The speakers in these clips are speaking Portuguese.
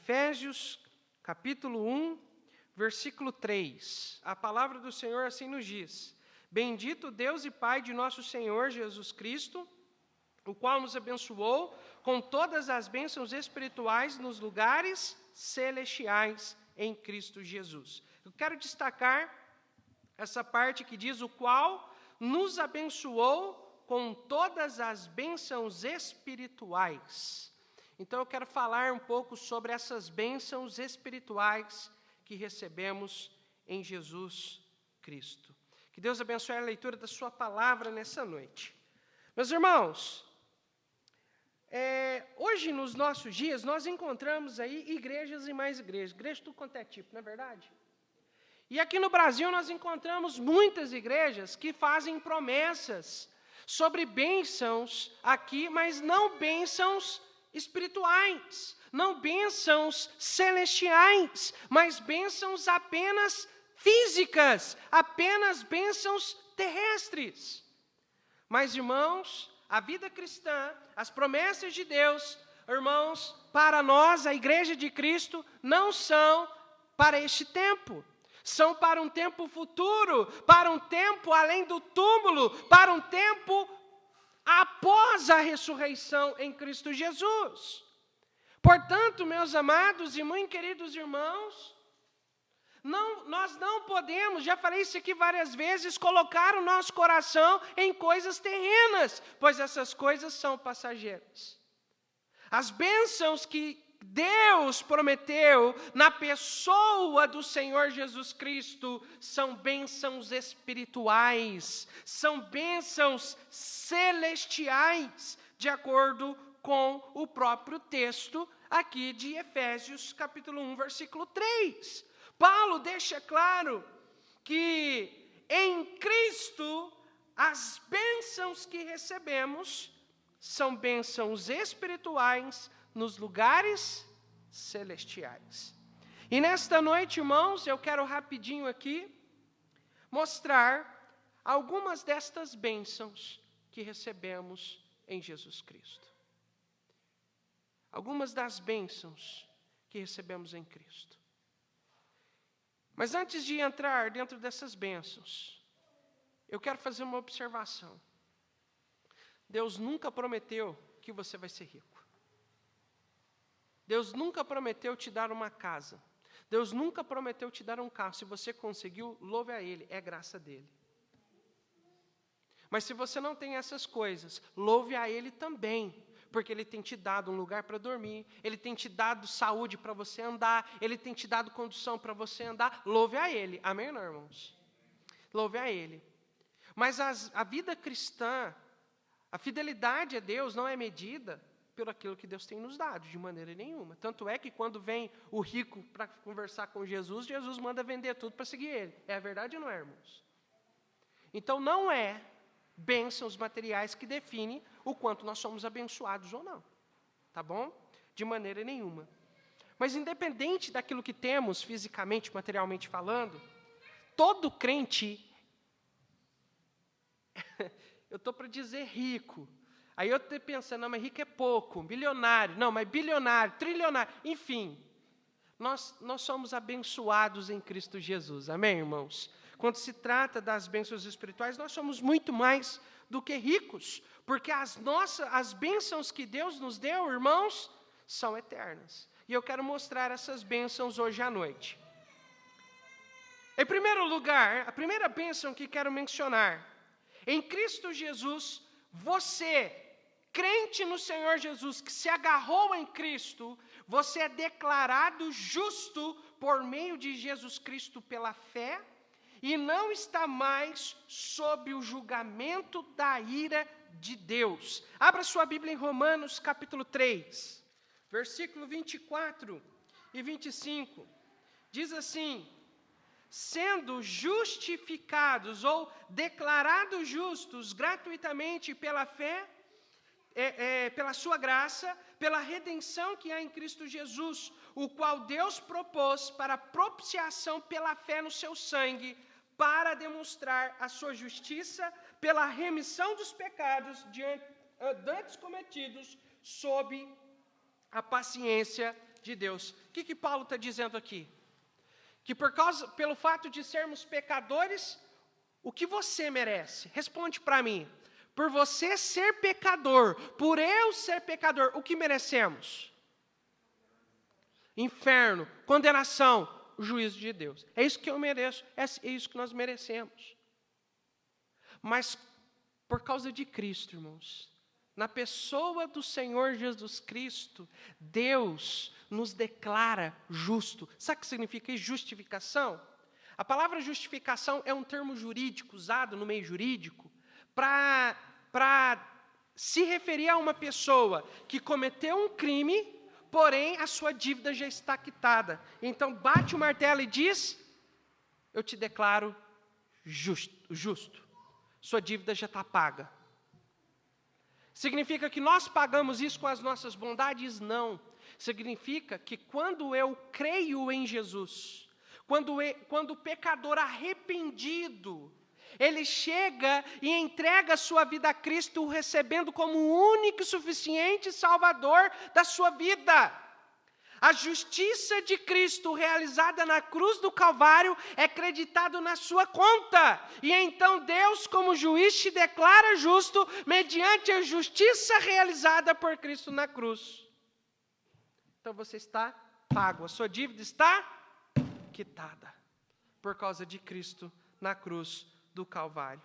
Efésios, capítulo 1, versículo 3. A palavra do Senhor assim nos diz: Bendito Deus e Pai de nosso Senhor Jesus Cristo, o qual nos abençoou com todas as bênçãos espirituais nos lugares celestiais em Cristo Jesus. Eu quero destacar essa parte que diz: o qual nos abençoou com todas as bênçãos espirituais. Então eu quero falar um pouco sobre essas bênçãos espirituais que recebemos em Jesus Cristo. Que Deus abençoe a leitura da sua palavra nessa noite. Meus irmãos, hoje nos nossos dias nós encontramos aí igrejas e mais igrejas, de tudo quanto é tipo, não é verdade? E aqui no Brasil nós encontramos muitas igrejas que fazem promessas sobre bênçãos aqui, mas não bênçãos espirituais, não bênçãos celestiais, mas bênçãos apenas físicas, apenas bênçãos terrestres. Mas, irmãos, a vida cristã, as promessas de Deus, irmãos, para nós, a Igreja de Cristo, não são para este tempo. São para um tempo futuro, para um tempo além do túmulo, para um tempo após a ressurreição em Cristo Jesus. Portanto, meus amados e muito queridos irmãos, nós não podemos, já falei isso aqui várias vezes, colocar o nosso coração em coisas terrenas, pois essas coisas são passageiras. As bênçãos que Deus prometeu na pessoa do Senhor Jesus Cristo são bênçãos espirituais, são bênçãos celestiais, de acordo com o próprio texto aqui de Efésios, capítulo 1, versículo 3. Paulo deixa claro que em Cristo as bênçãos que recebemos são bênçãos espirituais nos lugares celestiais. E nesta noite, irmãos, eu quero rapidinho aqui mostrar algumas destas bênçãos que recebemos em Jesus Cristo. Algumas das bênçãos que recebemos em Cristo. Mas antes de entrar dentro dessas bênçãos, eu quero fazer uma observação. Deus nunca prometeu que você vai ser rico. Deus nunca prometeu te dar uma casa. Deus nunca prometeu te dar um carro. Se você conseguiu, louve a Ele, é graça dele. Mas se você não tem essas coisas, louve a Ele também, porque Ele tem te dado um lugar para dormir, Ele tem te dado saúde para você andar, Ele tem te dado condução para você andar, louve a Ele. Amém, não, irmãos? Louve a Ele. Mas a vida cristã, a fidelidade a Deus não é medida pelo aquilo que Deus tem nos dado, de maneira nenhuma. Tanto é que quando vem o rico para conversar com Jesus, Jesus manda vender tudo para seguir Ele. É a verdade ou não é, irmãos? Então não é bênçãos materiais que definem o quanto nós somos abençoados ou não. Tá bom? De maneira nenhuma. Mas independente daquilo que temos, fisicamente, materialmente falando, todo crente, eu estou para dizer rico, aí eu estou pensando, não, mas rico é pouco, milionário, não, mas bilionário, trilionário, enfim. Nós somos abençoados em Cristo Jesus, amém, irmãos? Quando se trata das bênçãos espirituais, nós somos muito mais do que ricos, porque as bênçãos que Deus nos deu, irmãos, são eternas. E eu quero mostrar essas bênçãos hoje à noite. Em primeiro lugar, a primeira bênção que quero mencionar, em Cristo Jesus, você, crente no Senhor Jesus, que se agarrou em Cristo, você é declarado justo por meio de Jesus Cristo pela fé, e não está mais sob o julgamento da ira de Deus. Abra sua Bíblia em Romanos, capítulo 3, versículo 24 e 25. Diz assim: sendo justificados ou declarados justos gratuitamente pela fé, pela sua graça, pela redenção que há em Cristo Jesus, o qual Deus propôs para propiciação pela fé no seu sangue, para demonstrar a sua justiça pela remissão dos pecados dantes cometidos sob a paciência de Deus. O que Paulo está dizendo aqui? Que pelo fato de sermos pecadores, o que você merece? Responde para mim. Por você ser pecador, por eu ser pecador, o que merecemos? Inferno, condenação, o juízo de Deus. É isso que eu mereço, é isso que nós merecemos. Mas, por causa de Cristo, irmãos, na pessoa do Senhor Jesus Cristo, Deus nos declara justo. Sabe o que significa justificação? A palavra justificação é um termo jurídico, usado no meio jurídico, para se referir a uma pessoa que cometeu um crime, porém a sua dívida já está quitada. Então bate o martelo e diz, eu te declaro justo. Sua dívida já está paga. Significa que nós pagamos isso com as nossas bondades? Não. Significa que quando eu creio em Jesus, quando o pecador arrependido, ele chega e entrega a sua vida a Cristo, o recebendo como o único e suficiente Salvador da sua vida. A justiça de Cristo realizada na cruz do Calvário é acreditado na sua conta. E então Deus, como juiz, te declara justo mediante a justiça realizada por Cristo na cruz. Então você está pago, a sua dívida está quitada por causa de Cristo na cruz do Calvário.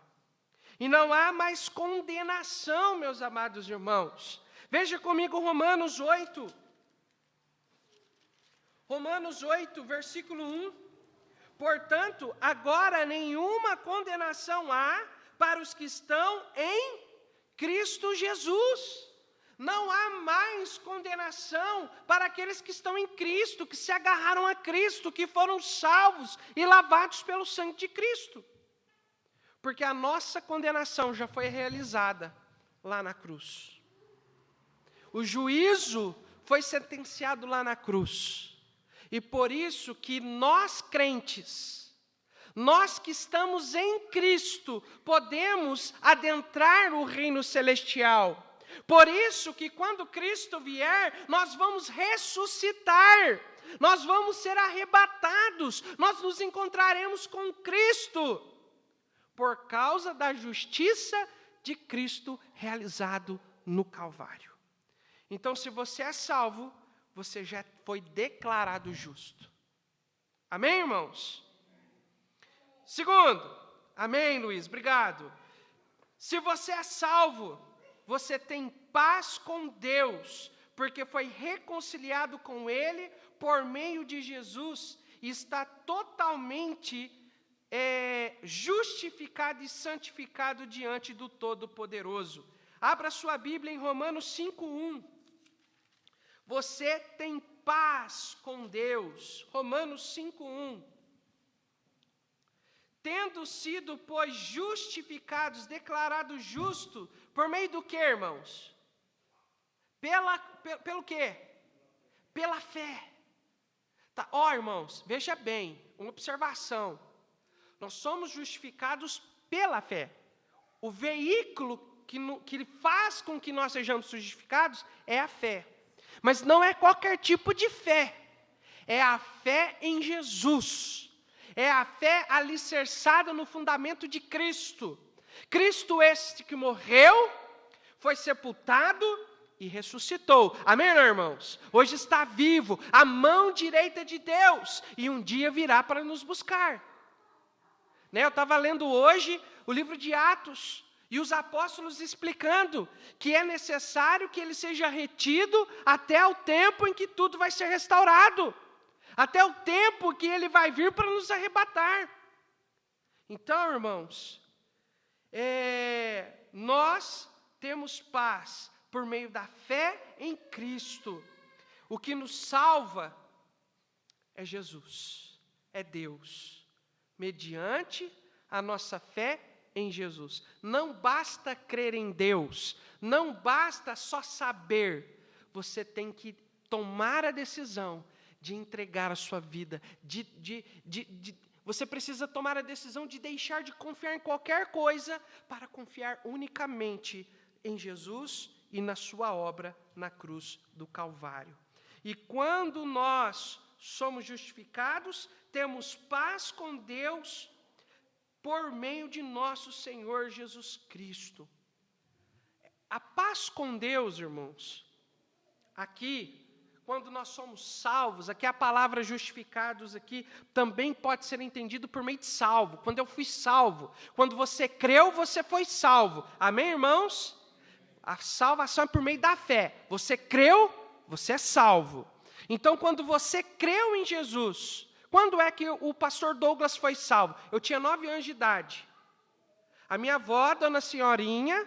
E não há mais condenação, meus amados irmãos. Veja comigo Romanos 8. Romanos 8, versículo 1. Portanto, agora nenhuma condenação há para os que estão em Cristo Jesus. Não há mais condenação para aqueles que estão em Cristo, que se agarraram a Cristo, que foram salvos e lavados pelo sangue de Cristo. Porque a nossa condenação já foi realizada lá na cruz. O juízo foi sentenciado lá na cruz. E por isso que nós crentes, nós que estamos em Cristo, podemos adentrar o reino celestial. Por isso que quando Cristo vier, nós vamos ressuscitar, nós vamos ser arrebatados, nós nos encontraremos com Cristo, por causa da justiça de Cristo realizado no Calvário. Então, se você é salvo, você já foi declarado justo. Amém, irmãos? Segundo, amém, Luiz, obrigado. Se você é salvo, você tem paz com Deus, porque foi reconciliado com Ele por meio de Jesus, e está totalmente justificado e santificado diante do Todo-Poderoso. Abra sua Bíblia em Romanos 5:1. Você tem paz com Deus. Romanos 5:1. Tendo sido, pois, justificados, declarados justos, por meio do quê, irmãos? Pelo quê? Pela fé. Tá, irmãos, veja bem, uma observação. Nós somos justificados pela fé. O veículo que faz com que nós sejamos justificados é a fé. Mas não é qualquer tipo de fé. É a fé em Jesus. É a fé alicerçada no fundamento de Cristo. Cristo este que morreu, foi sepultado e ressuscitou. Amém, irmãos? Hoje está vivo, à mão direita de Deus, e um dia virá para nos buscar. Eu estava lendo hoje o livro de Atos, e os apóstolos explicando que é necessário que ele seja retido até o tempo em que tudo vai ser restaurado. Até o tempo que ele vai vir para nos arrebatar. Então, irmãos, nós temos paz por meio da fé em Cristo. O que nos salva é Jesus, é Deus, mediante a nossa fé em Jesus. Não basta crer em Deus, não basta só saber, você tem que tomar a decisão de entregar a sua vida, você precisa tomar a decisão de deixar de confiar em qualquer coisa para confiar unicamente em Jesus e na sua obra na cruz do Calvário. E quando nós somos justificados, temos paz com Deus por meio de nosso Senhor Jesus Cristo. A paz com Deus, irmãos, aqui, quando nós somos salvos, aqui a palavra justificados aqui também pode ser entendido por meio de salvo. Quando eu fui salvo, quando você creu, você foi salvo. Amém, irmãos? A salvação é por meio da fé. Você creu, você é salvo. Então, quando você creu em Jesus, quando é que o pastor Douglas foi salvo? Eu tinha 9 anos de idade. A minha avó, dona Senhorinha,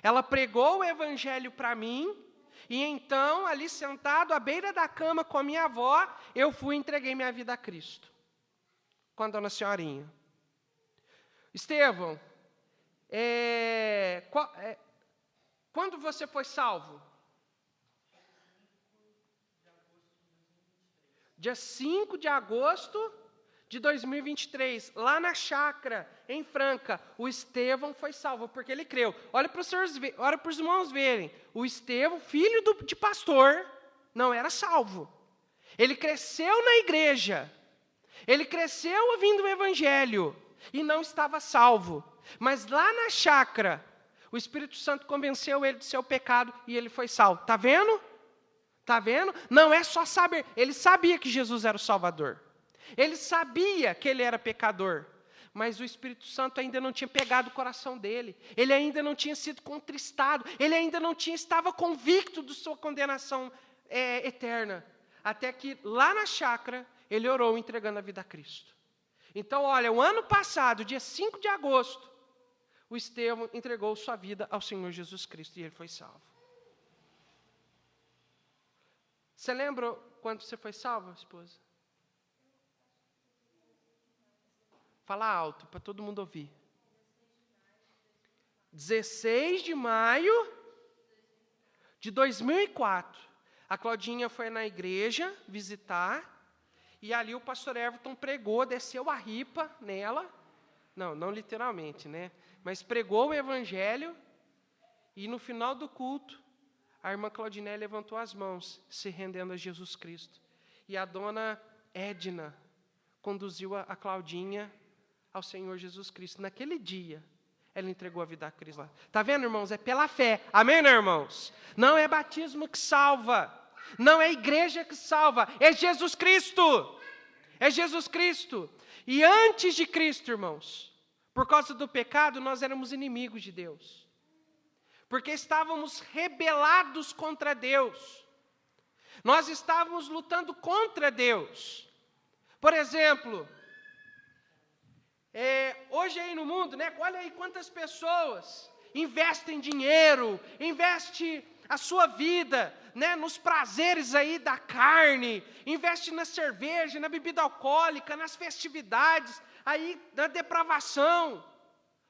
ela pregou o evangelho para mim, e então, ali sentado à beira da cama com a minha avó, eu fui e entreguei minha vida a Cristo, com a dona Senhorinha. Estevão, quando você foi salvo? Dia 5 de agosto de 2023, lá na chácara, em Franca, o Estevão foi salvo, porque ele creu. Olha para os irmãos verem. O Estevão, filho de pastor, não era salvo. Ele cresceu na igreja. Ele cresceu ouvindo o evangelho e não estava salvo. Mas lá na chácara, o Espírito Santo convenceu ele do seu pecado e ele foi salvo. Está vendo? Está vendo? Não é só saber. Ele sabia que Jesus era o Salvador. Ele sabia que ele era pecador, mas o Espírito Santo ainda não tinha pegado o coração dele. Ele ainda não tinha sido contristado. Ele ainda não estava convicto de sua condenação eterna. Até que lá na chácara, ele orou entregando a vida a Cristo. Então, olha, o ano passado, dia 5 de agosto, o Estevão entregou sua vida ao Senhor Jesus Cristo e ele foi salvo. Você lembra quando você foi salvo, esposa? Fala alto, para todo mundo ouvir. 16 de maio de 2004. A Claudinha foi na igreja visitar, e ali o pastor Everton pregou, desceu a ripa nela. Não literalmente, né? Mas pregou o evangelho, e no final do culto, a irmã Claudinete levantou as mãos, se rendendo a Jesus Cristo. E a dona Edna conduziu a Claudinha ao Senhor Jesus Cristo. Naquele dia, ela entregou a vida a Cristo. Está vendo, irmãos? É pela fé. Amém, né, irmãos? Não é batismo que salva. Não é igreja que salva. É Jesus Cristo. É Jesus Cristo. E antes de Cristo, irmãos, por causa do pecado, nós éramos inimigos de Deus. Porque estávamos rebelados contra Deus. Nós estávamos lutando contra Deus. Por exemplo, hoje aí no mundo, né, olha aí quantas pessoas investem dinheiro, investem a sua vida, né, nos prazeres aí da carne, investem na cerveja, na bebida alcoólica, nas festividades, aí na depravação.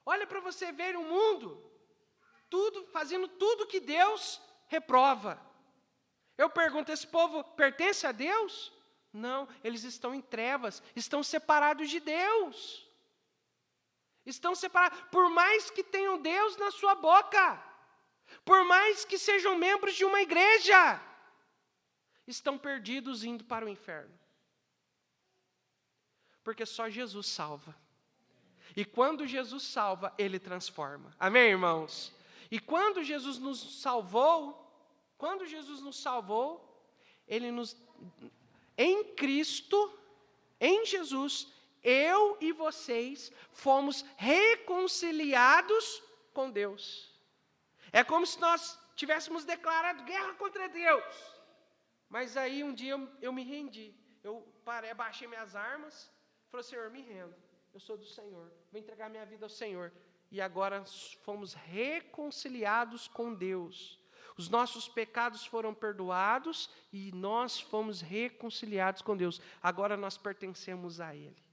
Olha para você ver o mundo, fazendo tudo que Deus reprova. Eu pergunto, esse povo pertence a Deus? Não, eles estão em trevas, estão separados de Deus. Estão separados, por mais que tenham Deus na sua boca, por mais que sejam membros de uma igreja, estão perdidos indo para o inferno. Porque só Jesus salva. E quando Jesus salva, Ele transforma. Amém, irmãos? E quando Jesus nos salvou, Ele nos, em Cristo, em Jesus, eu e vocês fomos reconciliados com Deus. É como se nós tivéssemos declarado guerra contra Deus. Mas aí um dia eu me rendi. Eu baixei minhas armas, falei, Senhor, me rendo. Eu sou do Senhor, vou entregar minha vida ao Senhor. E agora fomos reconciliados com Deus. Os nossos pecados foram perdoados e nós fomos reconciliados com Deus. Agora nós pertencemos a Ele.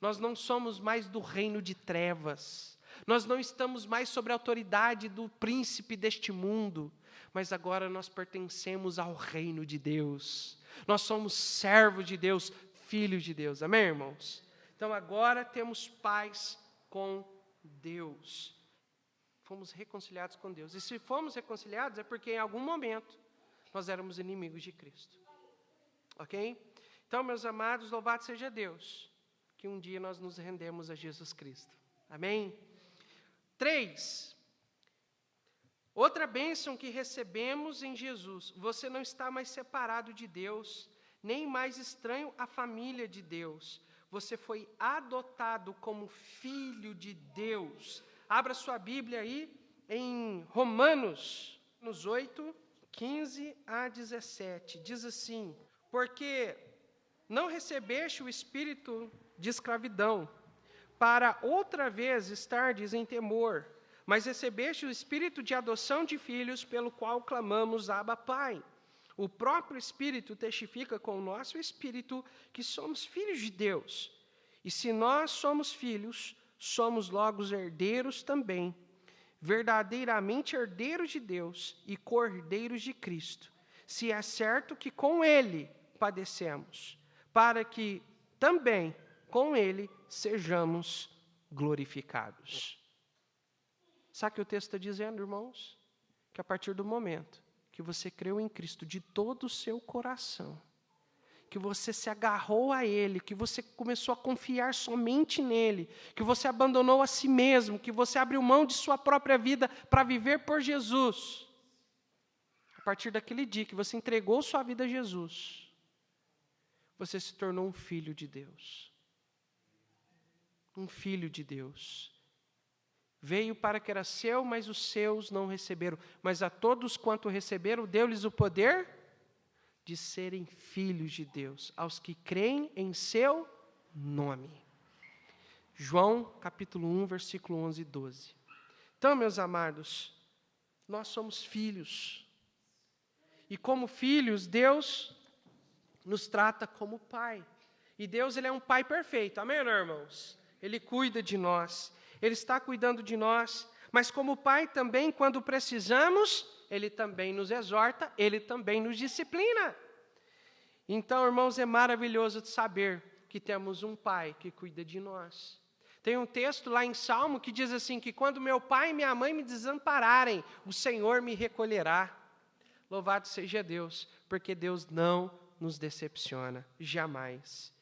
Nós não somos mais do reino de trevas. Nós não estamos mais sob a autoridade do príncipe deste mundo. Mas agora nós pertencemos ao reino de Deus. Nós somos servos de Deus, filhos de Deus. Amém, irmãos? Então agora temos paz com Deus. Fomos reconciliados com Deus. E se fomos reconciliados é porque em algum momento, nós éramos inimigos de Cristo. Ok? Então, meus amados, louvado seja Deus, que um dia nós nos rendemos a Jesus Cristo. Amém? 3. Outra bênção que recebemos em Jesus: você não está mais separado de Deus, nem mais estranho à família de Deus. Você foi adotado como filho de Deus. Abra sua Bíblia aí em Romanos 8, 15 a 17. Diz assim: porque não recebeste o espírito de escravidão, para outra vez estardes em temor, mas recebeste o espírito de adoção de filhos, pelo qual clamamos, Abba, Pai. O próprio Espírito testifica com o nosso espírito que somos filhos de Deus. E se nós somos filhos, somos logo os herdeiros também, verdadeiramente herdeiros de Deus e cordeiros de Cristo, se é certo que com Ele padecemos, para que também com Ele sejamos glorificados. Sabe o que o texto está dizendo, irmãos? Que a partir do momento que você creu em Cristo de todo o seu coração, que você se agarrou a Ele, que você começou a confiar somente nele, que você abandonou a si mesmo, que você abriu mão de sua própria vida para viver por Jesus, a partir daquele dia que você entregou sua vida a Jesus, você se tornou um filho de Deus. Um filho de Deus. Veio para que era seu, mas os seus não receberam. Mas a todos quanto receberam, deu-lhes o poder de serem filhos de Deus, aos que creem em seu nome. João, capítulo 1, versículo 11 e 12. Então, meus amados, nós somos filhos. E como filhos, Deus nos trata como pai. E Deus, Ele é um pai perfeito. Amém, irmãos? Ele cuida de nós. Ele está cuidando de nós, mas como pai também, quando precisamos, Ele também nos exorta, Ele também nos disciplina. Então, irmãos, é maravilhoso saber que temos um pai que cuida de nós. Tem um texto lá em Salmo que diz assim, que quando meu pai e minha mãe me desampararem, o Senhor me recolherá. Louvado seja Deus, porque Deus não nos decepciona, jamais.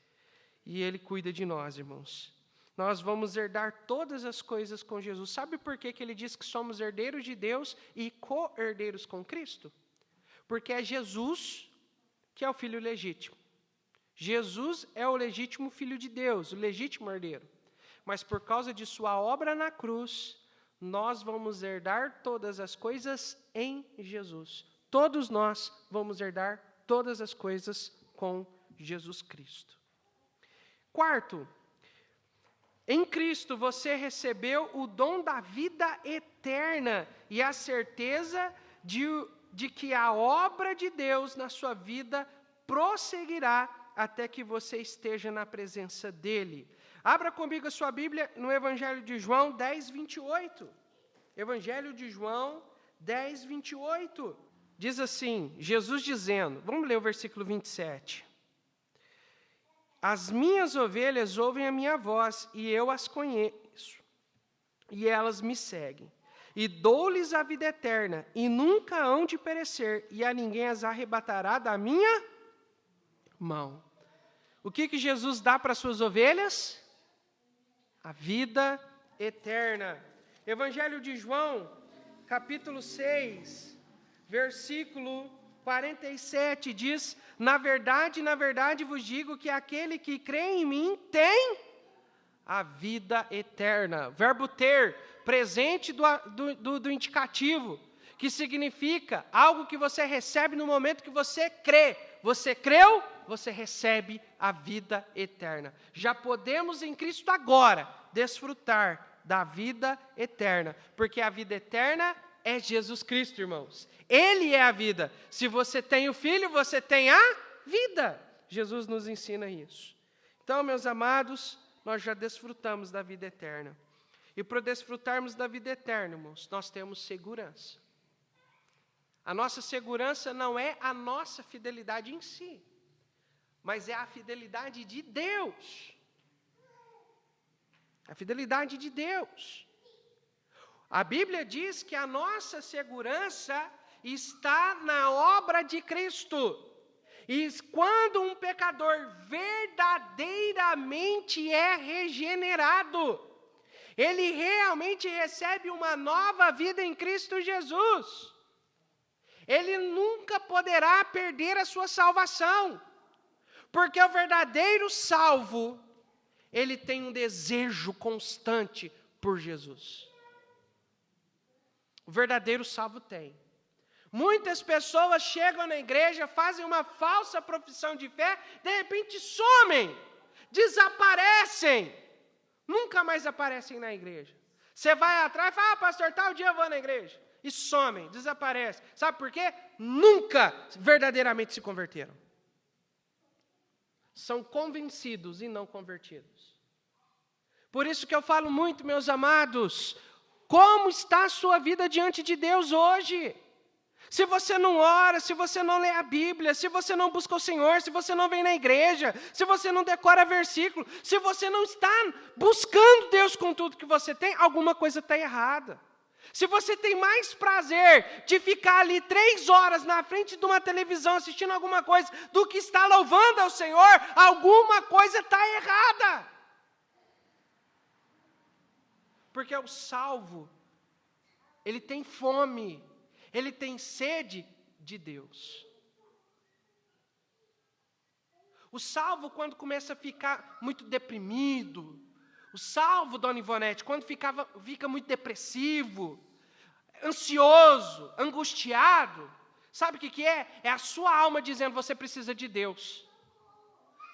E Ele cuida de nós, irmãos. Nós vamos herdar todas as coisas com Jesus. Sabe por que Ele diz que somos herdeiros de Deus e co-herdeiros com Cristo? Porque é Jesus que é o filho legítimo. Jesus é o legítimo filho de Deus, o legítimo herdeiro. Mas por causa de sua obra na cruz, nós vamos herdar todas as coisas em Jesus. Todos nós vamos herdar todas as coisas com Jesus Cristo. Quarto, em Cristo você recebeu o dom da vida eterna e a certeza de que a obra de Deus na sua vida prosseguirá até que você esteja na presença dEle. Abra comigo a sua Bíblia no Evangelho de João 10, 28. Evangelho de João 10, 28. Diz assim, Jesus dizendo, vamos ler o versículo 27. As minhas ovelhas ouvem a minha voz, e eu as conheço, e elas me seguem. E dou-lhes a vida eterna, e nunca hão de perecer, e a ninguém as arrebatará da minha mão. O que Jesus dá para as suas ovelhas? A vida eterna. Evangelho de João, capítulo 6, versículo 47, diz, na verdade vos digo que aquele que crê em mim tem a vida eterna. Verbo ter, presente do indicativo, que significa algo que você recebe no momento que você crê. Você creu, você recebe a vida eterna. Já podemos em Cristo agora desfrutar da vida eterna, porque a vida eterna é Jesus Cristo, irmãos. Ele é a vida. Se você tem o Filho, você tem a vida. Jesus nos ensina isso. Então, meus amados, nós já desfrutamos da vida eterna. E para desfrutarmos da vida eterna, irmãos, nós temos segurança. A nossa segurança não é a nossa fidelidade em si, mas é a fidelidade de Deus. A fidelidade de Deus. A Bíblia diz que a nossa segurança está na obra de Cristo. E quando um pecador verdadeiramente é regenerado, ele realmente recebe uma nova vida em Cristo Jesus. Ele nunca poderá perder a sua salvação, porque o verdadeiro salvo, ele tem um desejo constante por Jesus. O verdadeiro salvo tem. Muitas pessoas chegam na igreja, fazem uma falsa profissão de fé, de repente somem, desaparecem, nunca mais aparecem na igreja. Você vai atrás e fala, pastor, tal dia eu vou na igreja. E somem, desaparecem. Sabe por quê? Nunca verdadeiramente se converteram. São convencidos e não convertidos. Por isso que eu falo muito, meus amados, como está a sua vida diante de Deus hoje? Se você não ora, se você não lê a Bíblia, se você não busca o Senhor, se você não vem na igreja, se você não decora versículo, se você não está buscando Deus com tudo que você tem, alguma coisa está errada. Se você tem mais prazer de ficar ali 3 horas na frente de uma televisão assistindo alguma coisa do que estar louvando ao Senhor, alguma coisa está errada. Porque o salvo, ele tem fome, ele tem sede de Deus. O salvo, quando começa a ficar muito deprimido, o salvo, dona Ivonete, quando fica muito depressivo, ansioso, angustiado, sabe o que é? É a sua alma dizendo, você precisa de Deus.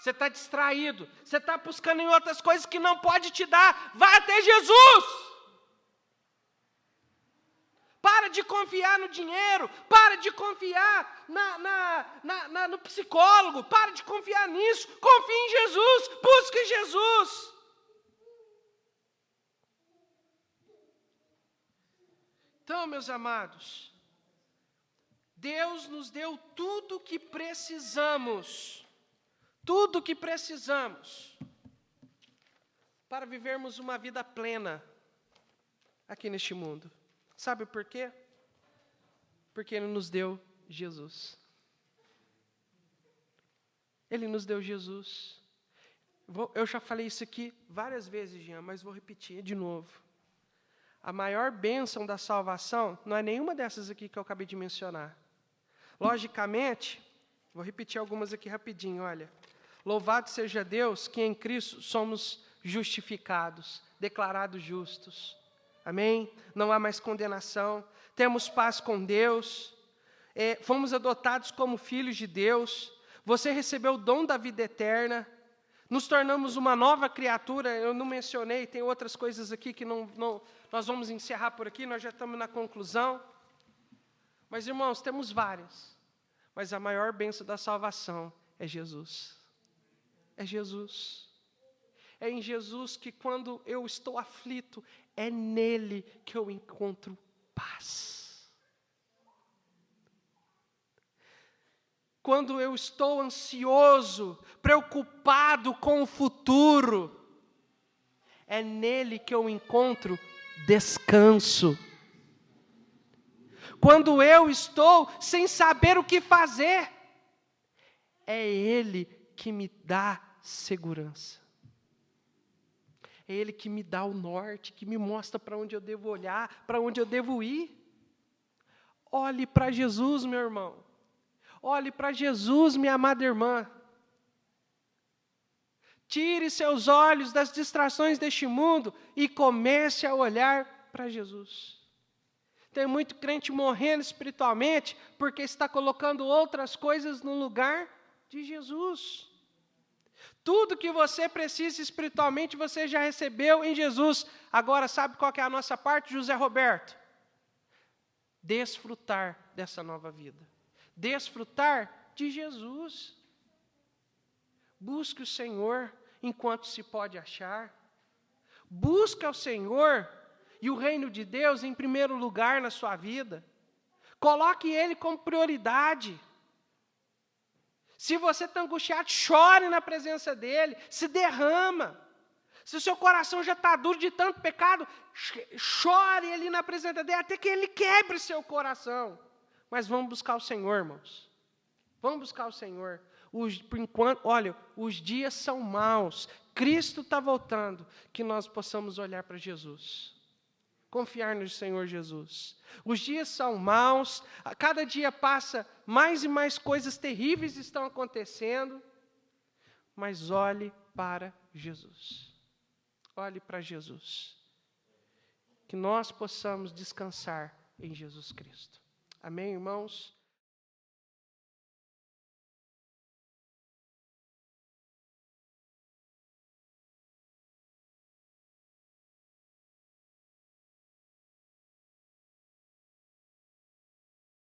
Você está distraído, você está buscando em outras coisas que não pode te dar, vai até Jesus! Para de confiar no dinheiro, para de confiar no psicólogo, para de confiar nisso, confie em Jesus, busque Jesus. Então, meus amados, Deus nos deu tudo o que precisamos, para vivermos uma vida plena aqui neste mundo. Sabe por quê? Porque Ele nos deu Jesus. Ele nos deu Jesus. Eu já falei isso aqui várias vezes, Jean, mas vou repetir de novo. A maior bênção da salvação não é nenhuma dessas aqui que eu acabei de mencionar. Logicamente, vou repetir algumas aqui rapidinho, olha. Louvado seja Deus que em Cristo somos justificados, declarados justos. Amém? Não há mais condenação. Temos paz com Deus. Fomos adotados como filhos de Deus. Você recebeu o dom da vida eterna. Nos tornamos uma nova criatura. Eu não mencionei, tem outras coisas aqui que nós vamos encerrar por aqui, nós já estamos na conclusão. Mas, irmãos, temos várias. Mas a maior bênção da salvação é Jesus. É Jesus. É em Jesus que quando eu estou aflito, é nele que eu encontro paz. Quando eu estou ansioso, preocupado com o futuro, é nele que eu encontro descanso. Quando eu estou sem saber o que fazer, é ele que me dá segurança. É Ele que me dá o norte, que me mostra para onde eu devo olhar, para onde eu devo ir. Olhe para Jesus, meu irmão. Olhe para Jesus, minha amada irmã. Tire seus olhos das distrações deste mundo e comece a olhar para Jesus. Tem muito crente morrendo espiritualmente porque está colocando outras coisas no lugar de Jesus. Tudo que você precisa espiritualmente, você já recebeu em Jesus. Agora, sabe qual que é a nossa parte, José Roberto? Desfrutar dessa nova vida. Desfrutar de Jesus. Busque o Senhor enquanto se pode achar. Busque ao Senhor e o reino de Deus em primeiro lugar na sua vida. Coloque Ele como prioridade. Se você está angustiado, chore na presença dEle, se derrama. Se o seu coração já está duro de tanto pecado, chore ali na presença dEle, até que Ele quebre seu coração. Mas vamos buscar o Senhor, irmãos. Vamos buscar o Senhor. Por enquanto, olha, os dias são maus. Cristo está voltando. Que nós possamos olhar para Jesus. Confiar no Senhor Jesus. Os dias são maus. A cada dia passa, mais e mais coisas terríveis estão acontecendo. Mas olhe para Jesus. Olhe para Jesus. Que nós possamos descansar em Jesus Cristo. Amém, irmãos?